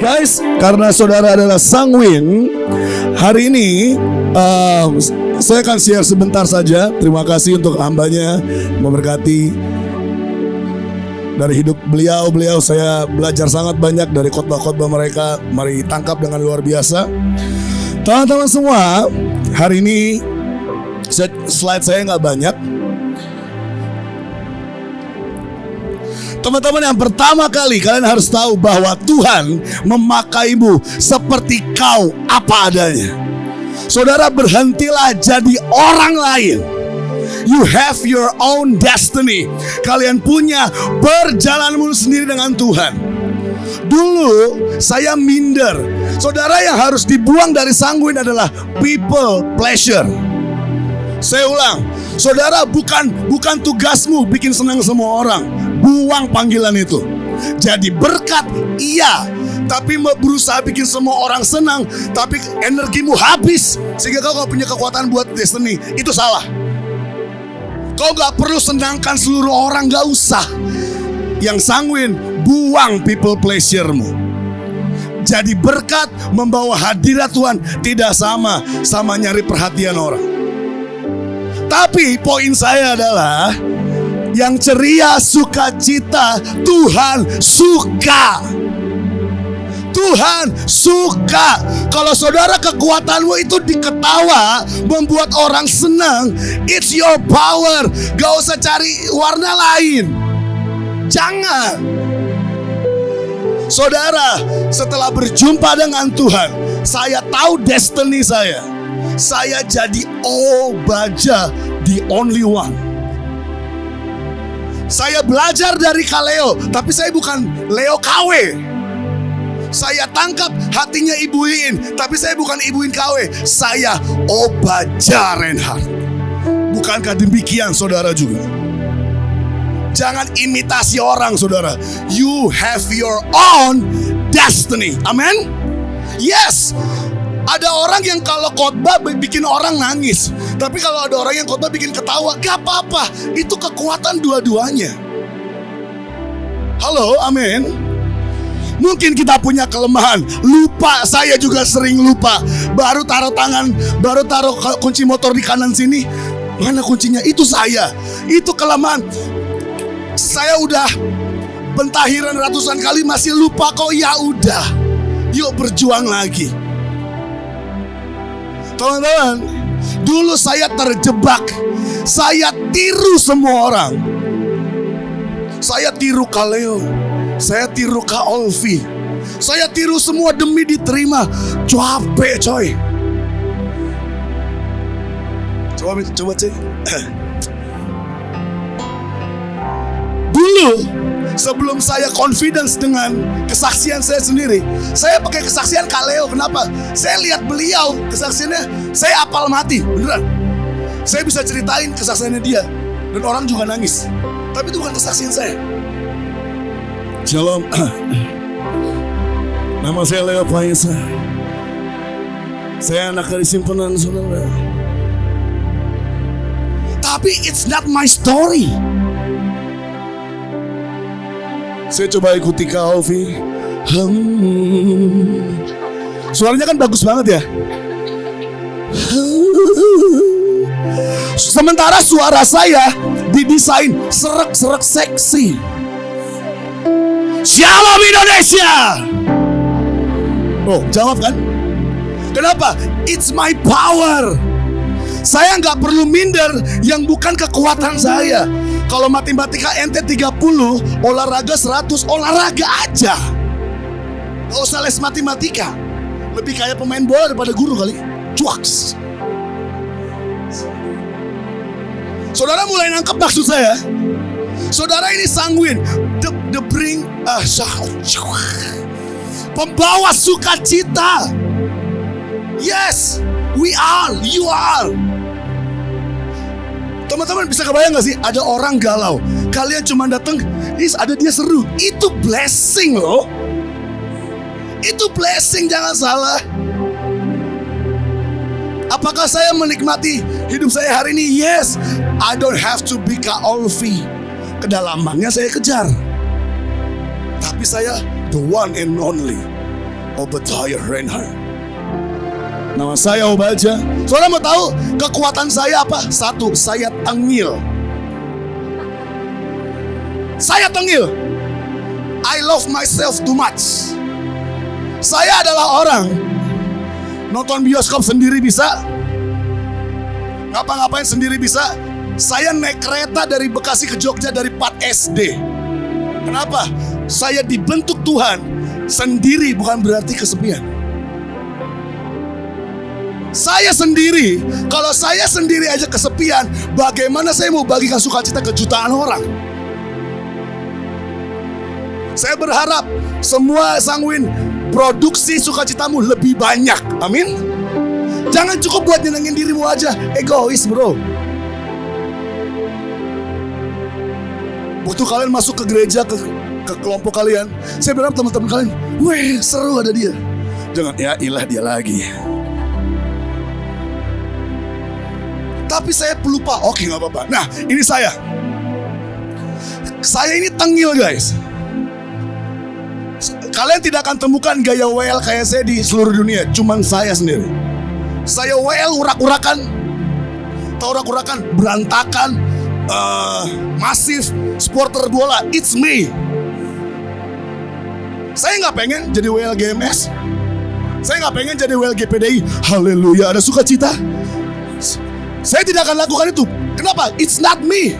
Guys, karena saudara adalah sanguin, hari ini saya akan share sebentar saja. Terima kasih untuk hambanya, memberkati. Dari hidup beliau saya belajar sangat banyak dari khotbah-khotbah mereka. Mari tangkap dengan luar biasa. Teman-teman semua, hari ini slide saya nggak banyak. Teman-teman, yang pertama kali kalian harus tahu bahwa Tuhan memakaimu seperti kau apa adanya. Saudara, berhentilah jadi orang lain. You have your own destiny. Kalian punya perjalananmu sendiri dengan Tuhan. Dulu saya minder. Saudara, yang harus dibuang dari sanguin adalah people pleasure. Saya ulang, saudara, bukan tugasmu bikin senang semua orang. Buang panggilan itu. Jadi berkat iya, tapi berusaha bikin semua orang senang, tapi energimu habis sehingga kau gak punya kekuatan buat destiny. Itu salah. Kau gak perlu senangkan seluruh orang, gak usah. Yang sanguin, buang people pleasure-mu. Jadi berkat membawa hadirat Tuhan tidak sama nyari perhatian orang. Tapi poin saya adalah, yang ceria, sukacita, Tuhan suka. Tuhan suka. Kalau saudara kekuatanmu itu diketawa, membuat orang senang, it's your power. Gak usah cari warna lain. Jangan. Saudara, setelah berjumpa dengan Tuhan, saya tahu destiny saya. Saya jadi Obadja, the only one. Saya belajar dari Kaleo, tapi saya bukan Leo KW. Saya tangkap hatinya Ibu Iin, tapi saya bukan Ibu Iin KW. Saya Obadja Reinhardt. Bukankah demikian saudara juga? Jangan imitasi orang, saudara. You have your own destiny. Amen. Yes. Ada orang yang kalau khotbah bikin orang nangis, tapi kalau ada orang yang khotbah bikin ketawa, gak apa-apa. Itu kekuatan dua-duanya. Halo, amin. Mungkin kita punya kelemahan, lupa. Saya juga sering lupa. Baru taruh kunci motor di kanan sini. Mana kuncinya? Itu saya. Itu kelemahan. Saya udah bentahiran ratusan kali masih lupa kok. Ya udah, yuk berjuang lagi. Teman-teman, dulu saya terjebak. Saya tiru semua orang. Saya tiru Kaleo, saya tiru Kak Olvi, saya tiru semua demi diterima. Capek coy. Coba cek. Dulu sebelum saya confidence dengan kesaksian saya sendiri, saya pakai kesaksian Kaleo. Kenapa? Saya lihat beliau, kesaksiannya saya hafal mati, beneran. Saya bisa ceritain kesaksiannya dia, dan orang juga nangis. Tapi itu bukan kesaksian saya. Shalom. Nama saya Leo Paisa. Saya anak dari simpenan saudara. Tapi it's not my story. Saya coba ikuti Kak Alfi. Suaranya kan bagus banget ya. Sementara suara saya didesain serak-serak seksi. Shalom Indonesia. Oh, jawab kan? Kenapa? It's my power. Saya nggak perlu minder yang bukan kekuatan saya. Kalau matematika ente 30, olahraga 100, olahraga aja. Gak usah les matematika. Lebih kayak pemain bola daripada guru kali. Cuaks. Saudara mulai nangkep maksud saya? Saudara ini sanguin. Pembawa sukacita. Yes, we are, you are. Teman-teman bisa kebayang gak sih? Ada orang galau, kalian cuma datang, ada dia seru. Itu blessing loh. Itu blessing, jangan salah. Apakah saya menikmati hidup saya hari ini? Yes. I don't have to be Kak Olvi. Kedalamannya saya kejar. Tapi saya the one and only. Obadiah Reinhardt. Nama saya Obadiah. Saudara mau tahu kekuatan saya apa? Satu, saya tengil. Saya tengil. I love myself too much. Saya adalah orang nonton bioskop sendiri bisa, ngapa-ngapain sendiri bisa. Saya naik kereta dari Bekasi ke Jogja dari 4 SD. Kenapa? Saya dibentuk Tuhan. Sendiri bukan berarti kesepian. Saya sendiri, kalau saya sendiri aja kesepian, bagaimana saya mau bagikan sukacita ke jutaan orang? Saya berharap semua Sangwin produksi sukacitamu lebih banyak. Amin. Jangan cukup buat nyenengin dirimu aja. Egois bro. Waktu kalian masuk ke gereja, ke kelompok kalian, saya berharap teman-teman kalian, weh seru ada dia. Jangan, ya ilah dia lagi. Tapi saya pelupa. Oke gak apa-apa. Nah ini saya ini tengil guys. Kalian tidak akan temukan gaya WL kayak saya di seluruh dunia. Cuman saya sendiri. Saya WL urak-urakan. Tahu urak-urakan? Berantakan, masif, supporter bola. It's me. Saya gak pengen jadi WL GMS. Saya gak pengen jadi WL GPDI. Haleluya, ada sukacita. Saya tidak akan lakukan itu. Kenapa? It's not me.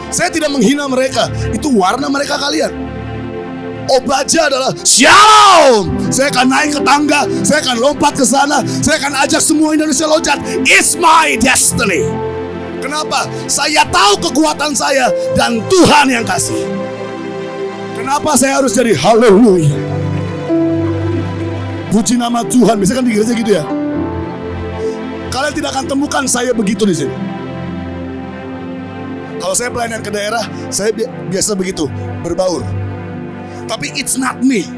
Saya tidak menghina mereka. Itu warna mereka kalian. Obadiah adalah shalom. Saya akan naik ke tangga, saya akan lompat ke sana, saya akan ajak semua Indonesia loncat. It's my destiny. Kenapa? Saya tahu kekuatan saya dan Tuhan yang kasih. Kenapa saya harus jadi haleluya? Puji nama Tuhan. Biasanya kan di gereja gitu ya. Kalian tidak akan temukan saya begitu di sini. Kalau saya pelayanan ke daerah, saya biasa begitu, berbaur. Tapi it's not me.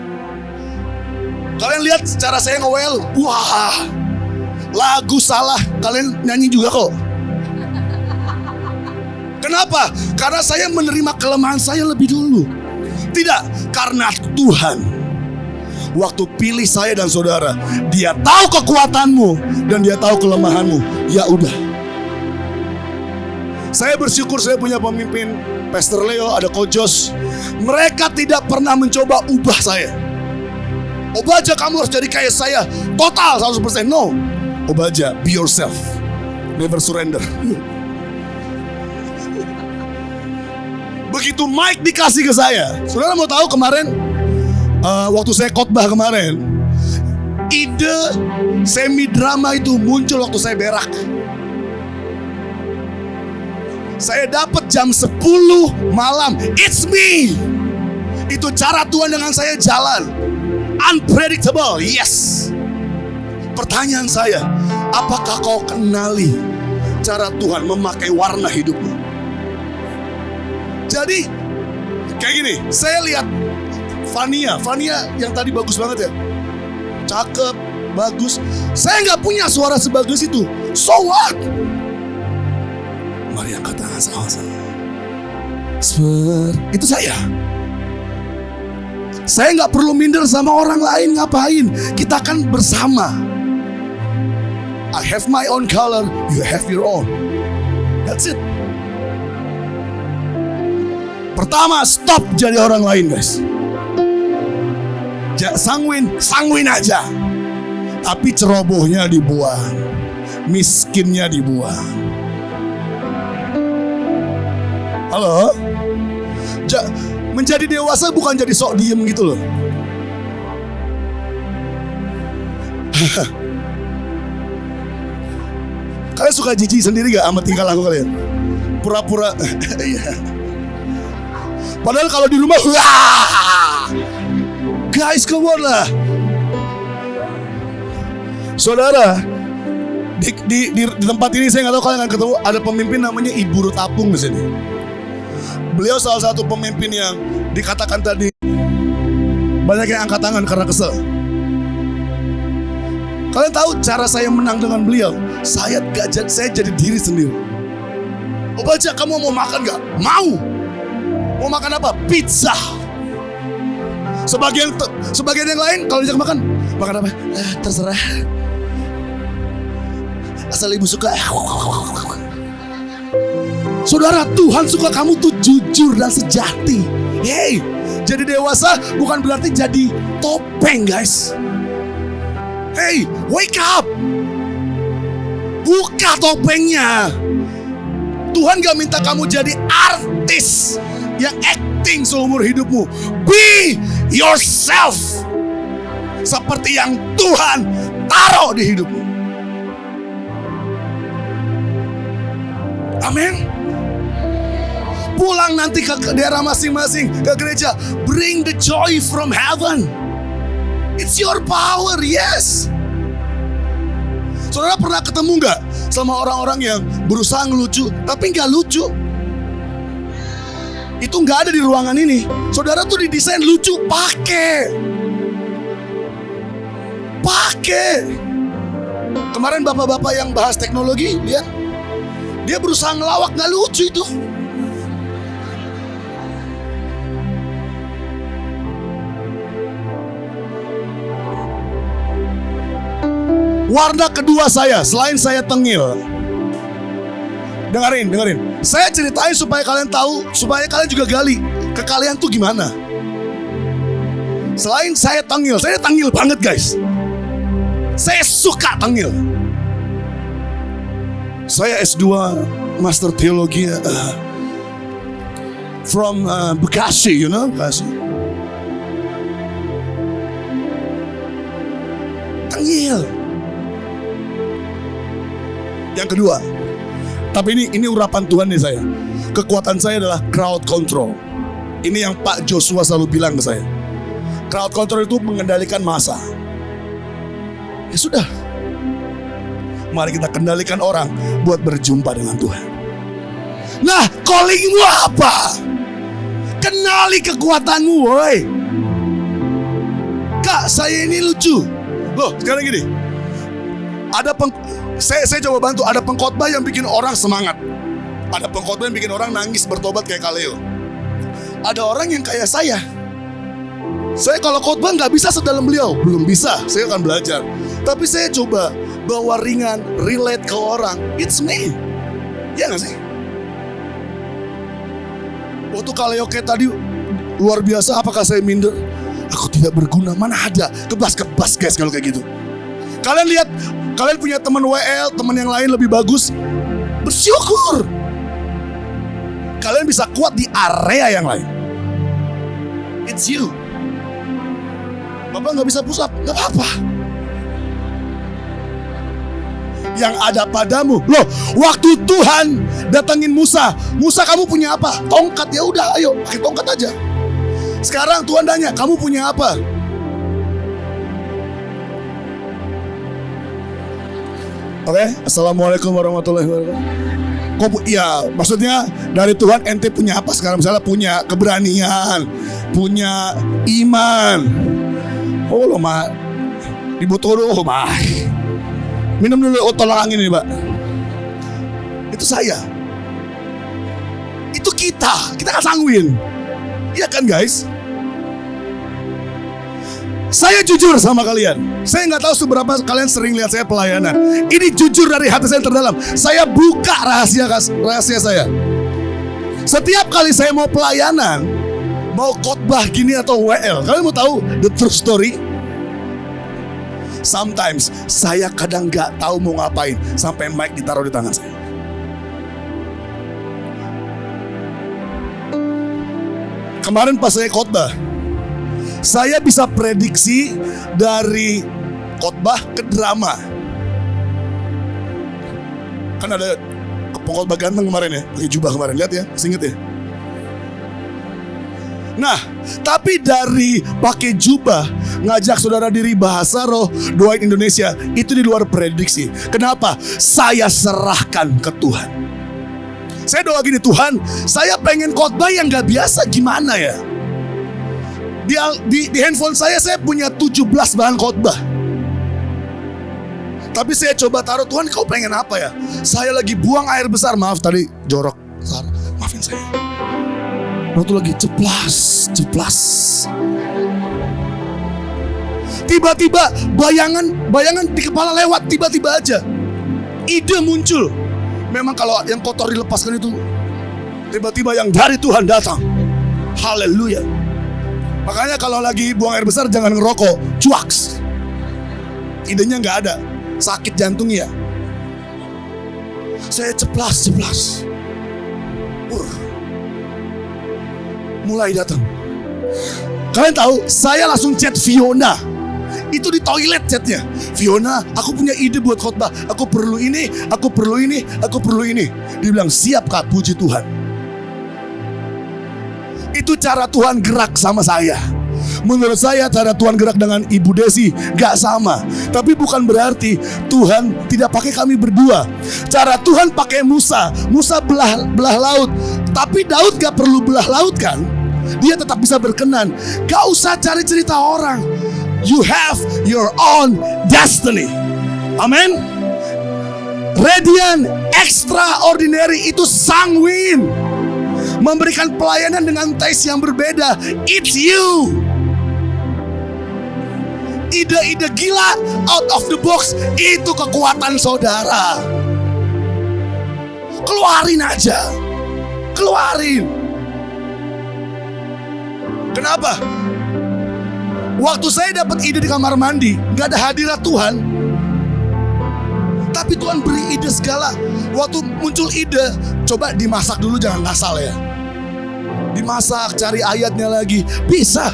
Kalian lihat cara saya nge-WL. Wah, lagu salah kalian nyanyi juga kok. Kenapa? Karena saya menerima kelemahan saya lebih dulu. Tidak, karena Tuhan waktu pilih saya dan saudara, Dia tahu kekuatanmu dan Dia tahu kelemahanmu. Ya udah. Saya bersyukur saya punya pemimpin Pastor Leo, ada Coach Jos. Mereka tidak pernah mencoba ubah saya. Obadiah kamu harus jadi kayak saya total 100%. No. Obadiah, be yourself. Never surrender. Begitu mic dikasih ke saya. Saudara mau tahu kemarin waktu saya khotbah kemarin, ide semi drama itu muncul waktu saya berak. Saya dapat jam 10 malam. It's me. Itu cara Tuhan dengan saya jalan. Unpredictable. Yes. Pertanyaan saya, apakah kau kenali cara Tuhan memakai warna hidupmu? Jadi kayak gini, saya lihat Fania yang tadi bagus banget ya. Cakep, bagus. Saya nggak punya suara sebagus itu. So what? Mari angkat tangan sama-sama. Itu saya. Saya nggak perlu minder sama orang lain, ngapain? Kita kan bersama. I have my own color, you have your own. That's it. Pertama, stop jadi orang lain guys. Sangwin aja. Tapi cerobohnya dibuang, miskinnya dibuang. Halo? Menjadi dewasa bukan jadi sok diem gitu loh. Kalian suka jijik sendiri gak sama tingkah laku kalian? Pura-pura. Padahal kalau di rumah, guys, come on lah. Saudara, di tempat ini saya nggak tahu kalian akan ketemu ada pemimpin namanya Ibu Ruth Apung di sini. Beliau salah satu pemimpin yang dikatakan tadi banyak yang angkat tangan karena kesel. Kalian tahu cara saya menang dengan beliau? Saya jadi diri sendiri. Obadiah, kamu mau makan gak? Mau. Mau makan apa? Pizza. Sebagian yang lain kalau diajak makan apa? Terserah. Asal ibu suka. Saudara, Tuhan suka kamu tuh jujur dan sejati. Hey, jadi dewasa bukan berarti jadi topeng, guys. Hey, wake up. Buka topengnya. Tuhan gak minta kamu jadi artis yang acting seumur hidupmu. Be yourself, seperti yang Tuhan taruh di hidupmu. Amin. Pulang nanti ke daerah masing-masing, ke gereja. Bring the joy from heaven. It's your power, yes. Saudara pernah ketemu gak sama orang-orang yang berusaha ngelucu tapi gak lucu? Itu gak ada di ruangan ini. Saudara tuh didesain lucu, pakai. Kemarin bapak-bapak yang bahas teknologi, lihat, dia berusaha ngelawak, gak lucu itu. Warna kedua saya, selain saya tengil. Dengerin. Saya ceritain supaya kalian tahu, supaya kalian juga gali kekalian tuh gimana. Selain saya tengil banget, guys. Saya suka tengil. Saya S2 Master Teologi from Bekasi, you know, Bekasi. Tengil. Yang kedua, tapi ini urapan Tuhan nih saya. Kekuatan saya adalah crowd control. Ini yang Pak Joshua selalu bilang ke saya. Crowd control itu mengendalikan massa. Ya sudah, mari kita kendalikan orang buat berjumpa dengan Tuhan. Nah, callingmu apa? Kenali kekuatanmu, woi. Kak, saya ini lucu. Loh, sekarang gini. Saya coba bantu. Ada pengkhotbah yang bikin orang semangat. Ada pengkhotbah yang bikin orang nangis bertobat kayak Kaleo. Ada orang yang kayak saya. Saya kalau khotbah nggak bisa sedalam beliau. Belum bisa, saya akan belajar. Tapi saya coba bawa ringan, relate ke orang. It's me. Ya nggak sih? Waktu Kaleo kayak tadi luar biasa, apakah saya minder? Aku tidak berguna, mana ada. Kebas guys kalau kayak gitu. Kalian lihat, kalian punya teman WL, teman yang lain lebih bagus, bersyukur. Kalian bisa kuat di area yang lain. It's you. Bapak gak bisa push up, gak apa-apa. Yang ada padamu. Loh, waktu Tuhan datangin Musa, kamu punya apa? Tongkat. Ya udah, ayo pakai tongkat aja. Sekarang Tuhan tanya, kamu punya apa? Oke, Assalamualaikum warahmatullahi wabarakatuh. Ya, maksudnya dari Tuhan ente punya apa sekarang? Misalnya punya keberanian, punya iman. Oh lo mah, dibutuh dulu mah. Minum dulu, tolong angin ini, Pak. Itu saya. Itu kita kan sangguin. Iya kan, guys? Saya jujur sama kalian. Saya nggak tahu seberapa kalian sering lihat saya pelayanan. Ini jujur dari hati saya terdalam. Saya buka rahasia saya. Setiap kali saya mau pelayanan, mau khotbah gini atau WL, kalian mau tahu the true story? Sometimes saya kadang nggak tahu mau ngapain sampai mic ditaruh di tangan saya. Kemarin pas saya khotbah, saya bisa prediksi dari khotbah ke drama. Kan ada pengkhotbah ganteng kemarin ya, pakai jubah kemarin, lihat ya, masih inget ya. Nah, tapi dari pakai jubah ngajak saudara diri bahasa roh, doain Indonesia, itu di luar prediksi. Kenapa? Saya serahkan ke Tuhan. Saya doa gini, Tuhan, saya pengen khotbah yang gak biasa, gimana ya? Di handphone saya punya 17 bahan khotbah. Tapi saya coba taruh, Tuhan kau pengen apa ya? Saya lagi buang air besar, maaf tadi jorok, maafin saya. Waktu lagi ceplas. Tiba-tiba bayangan di kepala lewat, tiba-tiba aja ide muncul. Memang kalau yang kotor dilepaskan itu, tiba-tiba yang dari Tuhan datang. Haleluya. Makanya kalau lagi buang air besar jangan ngerokok, cuaks. Idenya nggak ada, sakit jantung ya. Saya ceplas. Mulai datang. Kalian tahu, saya langsung chat Fiona. Itu di toilet chatnya. Fiona, aku punya ide buat khotbah. Aku perlu ini. Dia bilang, siap Kak, puji Tuhan. Itu cara Tuhan gerak sama saya. Menurut saya cara Tuhan gerak dengan Ibu Desi gak sama. Tapi bukan berarti Tuhan tidak pakai kami berdua. Cara Tuhan pakai Musa belah laut. Tapi Daud gak perlu belah laut kan. Dia tetap bisa berkenan. Gak usah cari cerita orang. You have your own destiny. Amin. Radiant, extraordinary itu sanguine, memberikan pelayanan dengan taste yang berbeda. It's you. Ide-ide gila, out of the box, itu kekuatan saudara. Keluarin aja. Keluarin. Kenapa? Waktu saya dapat ide di kamar mandi, gak ada hadirat Tuhan, tapi Tuhan beri ide segala. Waktu muncul ide, coba dimasak dulu, jangan ngasal ya. Dimasak, cari ayatnya lagi, bisa.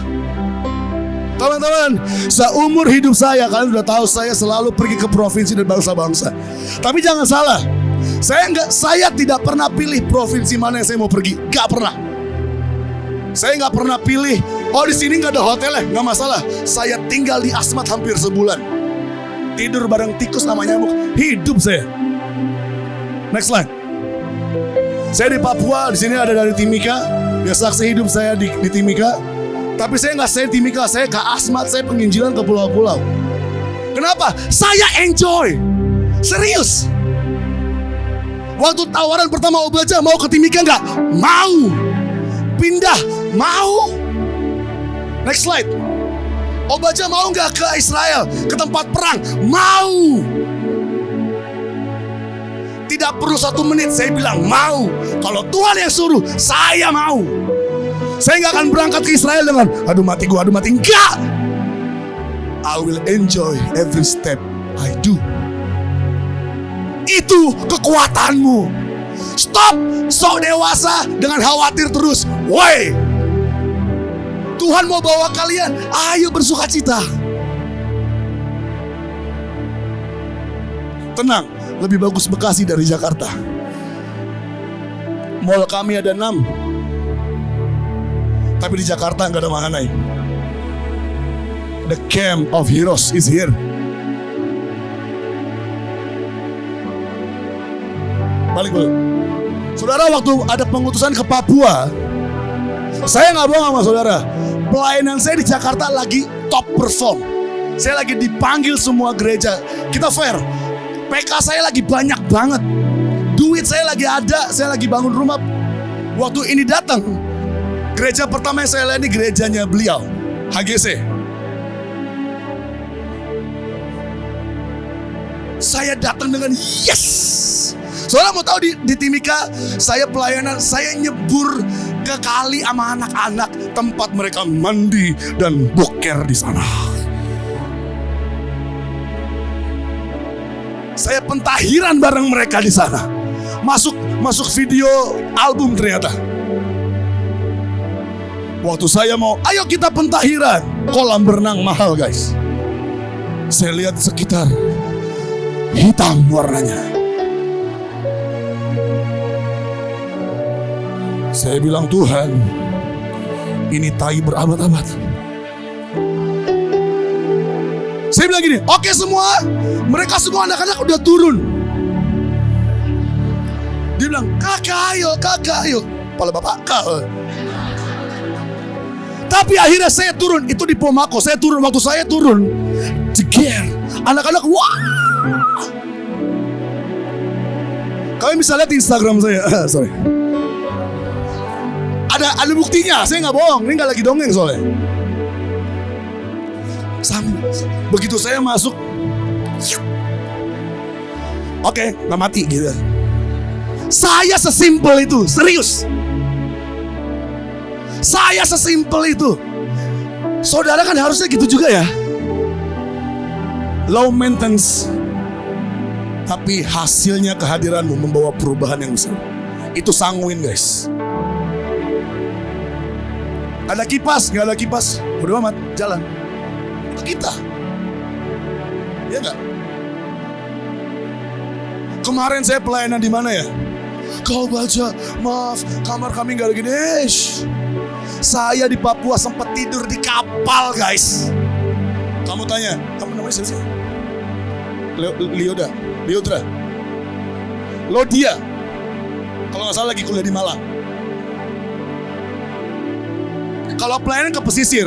Teman-teman, seumur hidup saya, kalian udah tahu saya selalu pergi ke provinsi dan bangsa-bangsa. Tapi jangan salah, saya tidak pernah pilih provinsi mana yang saya mau pergi, gak pernah. Saya nggak pernah pilih, oh di sini nggak ada hotel ya, nggak masalah. Saya tinggal di Asmat hampir sebulan, tidur bareng tikus sama nyamuk, hidup saya. Next slide. Saya di Papua, di sini ada dari Timika, ya saksi hidup saya di Timika. Tapi saya nggak stay di Timika, saya ke Asmat, saya penginjilan ke pulau-pulau. Kenapa? Saya enjoy, serius. Waktu tawaran pertama Obaja mau ke Timika nggak? Mau. Pindah, mau. Next slide. Obaja mau gak ke Israel, ke tempat perang? Mau. Tidak perlu 1 menit, saya bilang mau. Kalau Tuhan yang suruh, saya mau. Saya gak akan berangkat ke Israel dengan aduh mati. Enggak. I will enjoy every step I do. Itu kekuatanmu. Stop sok dewasa dengan khawatir terus. Woi, Tuhan mau bawa kalian, ayo bersuka cita. Tenang, lebih bagus Bekasi dari Jakarta. Mall kami ada 6, tapi di Jakarta nggak ada Mahanai. The camp of heroes is here. Balik. Saudara, waktu ada pengutusan ke Papua, saya nggak bohong sama saudara, pelayanan saya di Jakarta lagi top perform. Saya lagi dipanggil semua gereja. Kita fair, PK saya lagi banyak banget, duit saya lagi ada, saya lagi bangun rumah. Waktu ini datang, gereja pertama yang saya layani gerejanya beliau, HGC. Saya datang dengan yes. Soalnya mau tahu di Timika, saya pelayanan, saya nyebur ke kali sama anak-anak, tempat mereka mandi dan boker di sana. Saya pentahiran bareng mereka di sana. Masuk video album ternyata. Waktu saya mau, ayo kita pentahiran, kolam berenang mahal guys. Saya lihat sekitar hitam warnanya. Saya bilang, Tuhan, ini tai berabad-abad. Saya bilang gini, oke semua, mereka semua anak-anak udah turun. Dia bilang, kakak ayo. Kepala bapak, kak. Tapi akhirnya saya turun, itu di Pomako, saya turun. Waktu saya turun, jeger, anak-anak, wah. Kalian bisa lihat di Instagram saya, sorry. Ada ada buktinya, saya nggak bohong, ini nggak lagi dongeng soalnya. Begitu saya masuk, oke, nggak mati gitu. Saya sesimpel itu, serius. Saya sesimpel itu. Saudara kan harusnya gitu juga ya. Low maintenance, tapi hasilnya kehadiranmu membawa perubahan yang besar. Itu sanguin, guys. Ada kipas, nggak ada kipas, udah amat, jalan. Itu kita, ya nggak? Kemarin saya pelayanan di mana ya? Kau baca, maaf, kamar kami nggak ada gini. Saya di Papua sempat tidur di kapal, guys. Kamu tanya, kamu namanya siapa sih? Liodra, Lodia. Kalau nggak salah lagi kuliah di Malang. Kalau pelayanan ke pesisir,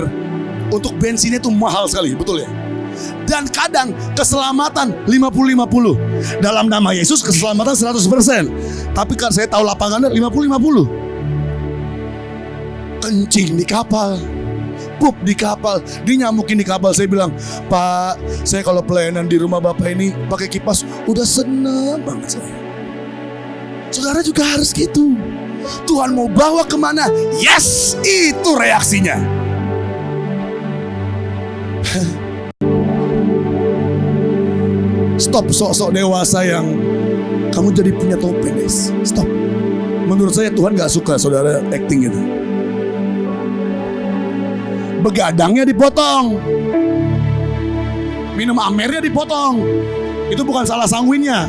untuk bensinnya itu mahal sekali, betul ya? Dan kadang keselamatan 50-50. Dalam nama Yesus keselamatan 100%. Tapi kan saya tahu lapangannya 50-50. Kencing di kapal, pup di kapal, dinyamukin di kapal. Saya bilang, Pak, saya kalau pelayanan di rumah Bapak ini pakai kipas, udah seneng banget saya. Saudara juga harus gitu. Tuhan mau bawa kemana? Yes, itu reaksinya. Stop sok-sok dewasa yang kamu jadi punya topeng, guys. Stop. Menurut saya Tuhan gak suka saudara acting gitu. Begadangnya dipotong, minum amernya dipotong. Itu bukan salah sanguinnya,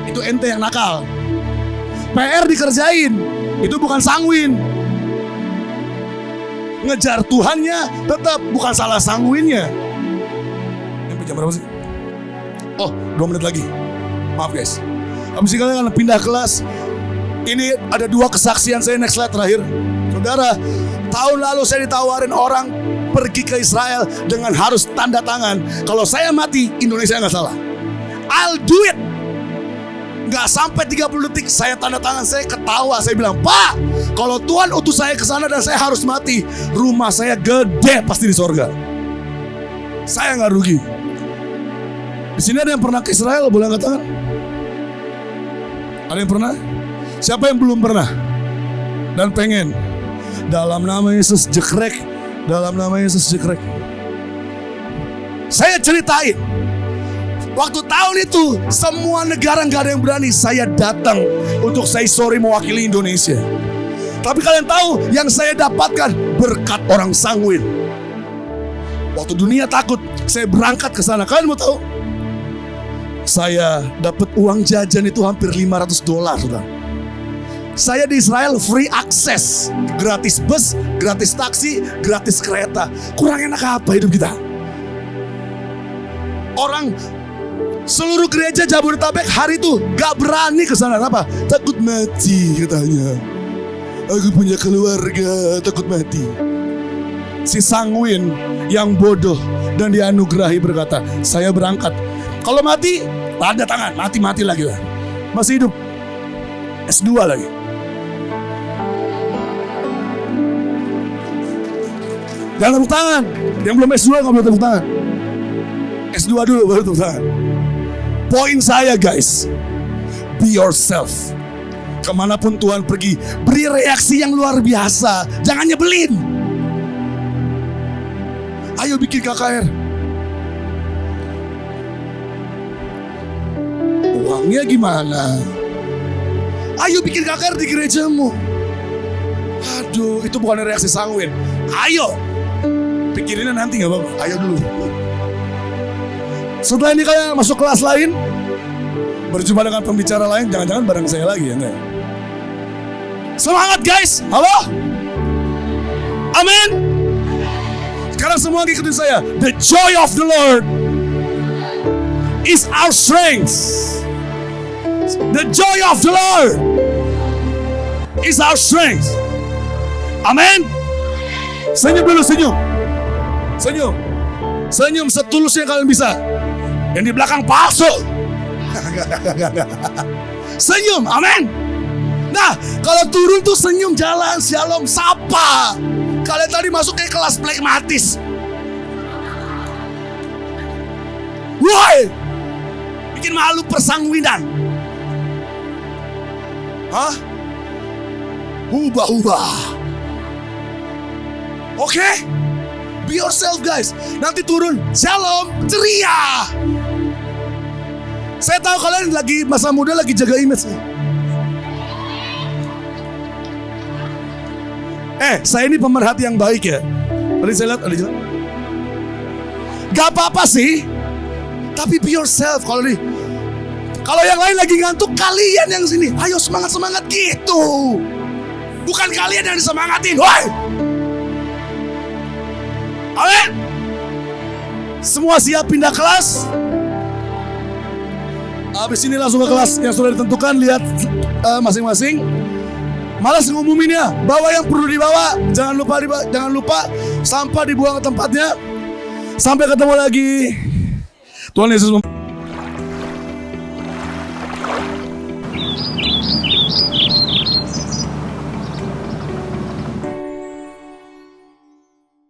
itu ente yang nakal. PR dikerjain, itu bukan sanguin. Ngejar Tuhannya tetap bukan salah sanguinnya. Ini jam berapa sih? Oh, 2 menit lagi. Maaf guys. Habis ini kalian akan pindah kelas. Ini ada 2 kesaksian saya, next slide terakhir. Saudara, tahun lalu saya ditawarin orang pergi ke Israel dengan harus tanda tangan. Kalau saya mati, Indonesia nggak salah. I'll do it. Nggak sampai 30 detik saya tanda tangan, saya ketawa. Saya bilang, Pak, kalau Tuhan utus saya ke sana dan saya harus mati, rumah saya gede pasti di sorga. Saya nggak rugi. Di sini ada yang pernah ke Israel? Boleh angkat tangan? Ada yang pernah? Siapa yang belum pernah? Dan pengen? Dalam nama Yesus jekrek. Dalam nama Yesus jekrek. Saya ceritain. Waktu tahun itu semua negara gak ada yang berani. Saya datang untuk say sorry mewakili Indonesia. Tapi kalian tahu yang saya dapatkan berkat orang sanguin. Waktu dunia takut, saya berangkat ke sana. Kalian mau tahu? Saya dapat uang jajan itu hampir $500, sudah. Saya di Israel free access, gratis bus, gratis taksi, gratis kereta. Kurang enak apa hidup kita? Orang seluruh gereja Jabodetabek hari itu gak berani ke sana. Kenapa? Takut mati katanya. Aku punya keluarga, takut mati. Si sanguin yang bodoh dan dianugerahi berkata, saya berangkat. Kalau mati, tanda tangan, mati lagi lah. Masih hidup, S2 lagi. Jangan tepuk tangan. Yang belum S2 gak boleh tepuk tangan. S2 dulu baru tepuk tangan. Poin saya guys, be yourself. Kemanapun Tuhan pergi, beri reaksi yang luar biasa. Jangan nyebelin. Ayo bikin KKR. Uangnya gimana? Ayo bikin KKR di gerejamu. Aduh, itu bukan reaksi sanguin. Ayo, pikirinnya nanti gak apa-apa. Ayo dulu. Setelah ini kalian masuk kelas lain, berjumpa dengan pembicara lain. Jangan-jangan bareng saya lagi ya enggak? Semangat guys, halo? Amin. Sekarang semua ikutin saya. The joy of the Lord is our strength. The joy of the Lord is our strength. Amin. Senyum dulu, senyum. Senyum. Senyum setulusnya kalian bisa. Yang di belakang palsu. Senyum, amin. Nah, kalau turun tuh senyum, jalan, shalom, sapa. Kalian tadi masuk kayak kelas pragmatis. Woi, bikin malu persangwinan. Hah? Ubah-ubah. Oke? Be yourself guys. Nanti turun, shalom, ceria. Saya tahu kalian lagi masa muda lagi jaga image. Saya ini pemerhati yang baik ya. Tadi saya lihat, gak apa-apa sih. Tapi be yourself. Kalau yang lain lagi ngantuk, kalian yang sini, ayo semangat-semangat gitu. Bukan kalian yang disemangatin. Woi. Amin. Semua siap pindah kelas? Habis ini langsung ke kelas yang sudah ditentukan. Lihat masing-masing. Malas ngumuminnya. Bawa yang perlu dibawa. Jangan lupa sampah dibuang ke tempatnya. Sampai ketemu lagi. Tuhan Yesus